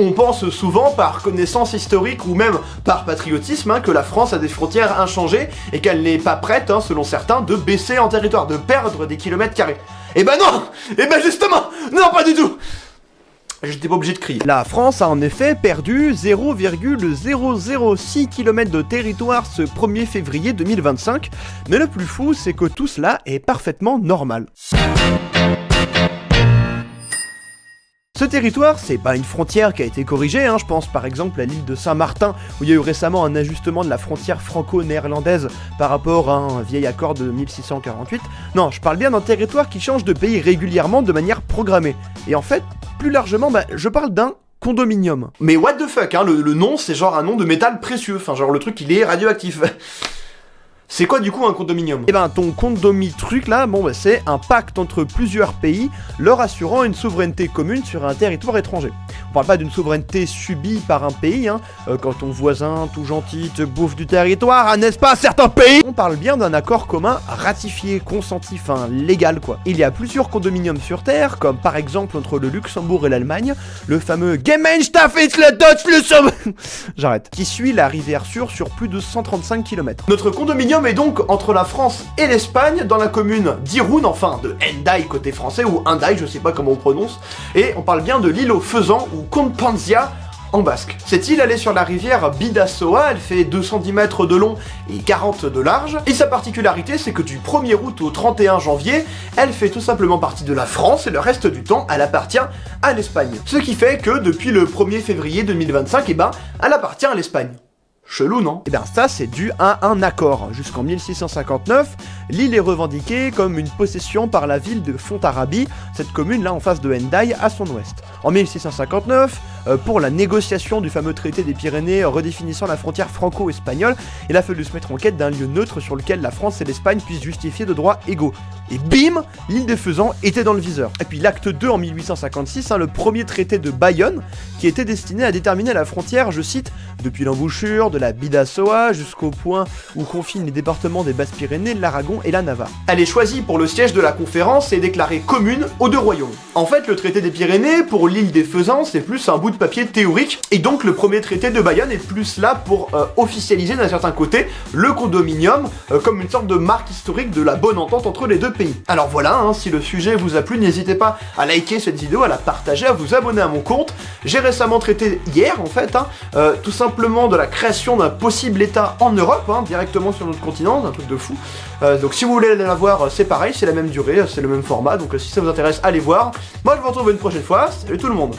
On pense souvent par connaissance historique ou même par patriotisme que la France a des frontières inchangées et qu'elle n'est pas prête, selon certains, de baisser en territoire, de perdre des kilomètres carrés. Eh ben non! Eh ben justement! Non, pas du tout! J'étais pas obligé de crier. La France a en effet perdu 0,006 km de territoire ce 1er février 2025, mais le plus fou, c'est que tout cela est parfaitement normal. Ce territoire, c'est pas une frontière qui a été corrigée, je pense par exemple à l'île de Saint-Martin, où il y a eu récemment un ajustement de la frontière franco-néerlandaise par rapport à un vieil accord de 1648. Non, je parle bien d'un territoire qui change de pays régulièrement de manière programmée. Et en fait, plus largement, je parle d'un condominium. Mais what the fuck, le nom c'est genre un nom de métal précieux, enfin genre le truc il est radioactif. C'est quoi du coup un condominium? Eh ben ton condomi-truc là, c'est un pacte entre plusieurs pays, leur assurant une souveraineté commune sur un territoire étranger. On parle pas d'une souveraineté subie par un pays, quand ton voisin tout gentil te bouffe du territoire, n'est-ce pas certains pays? On parle bien d'un accord commun ratifié, consenti, légal quoi. Il y a plusieurs condominiums sur Terre, comme par exemple entre le Luxembourg et l'Allemagne, le fameux Gemeinschaft le Deutsch Luxembourg, j'arrête, qui suit la rivière Sûre sur plus de 135 km. Notre condominium est donc entre la France et l'Espagne, dans la commune d'Irun, enfin de Hendaye côté français, ou Hendaye, je sais pas comment on prononce, et on parle bien de l'île aux faisans, ou Constantia en basque. Cette île, elle est sur la rivière Bidasoa, elle fait 210 mètres de long et 40 de large, et sa particularité, c'est que du 1er août au 31 janvier, elle fait tout simplement partie de la France, et le reste du temps, elle appartient à l'Espagne. Ce qui fait que depuis le 1er février 2025, elle appartient à l'Espagne. Chelou, non? Eh bien ça, c'est dû à un accord. Jusqu'en 1659, l'île est revendiquée comme une possession par la ville de Fontarabie, cette commune là en face de Hendaye à son ouest. En 1659, pour la négociation du fameux traité des Pyrénées redéfinissant la frontière franco-espagnole, il a fallu se mettre en quête d'un lieu neutre sur lequel la France et l'Espagne puissent justifier de droits égaux. Et bim, l'île des Faisans était dans le viseur. Et puis l'acte 2 en 1856, le premier traité de Bayonne, qui était destiné à déterminer la frontière, je cite, depuis l'embouchure de la Bidasoa jusqu'au point où confinent les départements des Basses-Pyrénées, l'Aragon et la Navarre. Elle est choisie pour le siège de la conférence et déclarée commune aux deux royaumes. En fait, le traité des Pyrénées, pour l'île des Faisans, c'est plus un bout de papier théorique, et donc le premier traité de Bayonne est plus là pour officialiser d'un certain côté le condominium comme une sorte de marque historique de la bonne entente entre les deux pays. Alors voilà, si le sujet vous a plu, n'hésitez pas à liker cette vidéo, à la partager, à vous abonner à mon compte. J'ai récemment traité hier en fait, tout simplement de la création d'un possible état en Europe, directement sur notre continent, un truc de fou. Donc si vous voulez la voir, c'est pareil, c'est la même durée, c'est le même format, donc si ça vous intéresse, allez voir. Moi je vous retrouve une prochaine fois, salut tout le monde.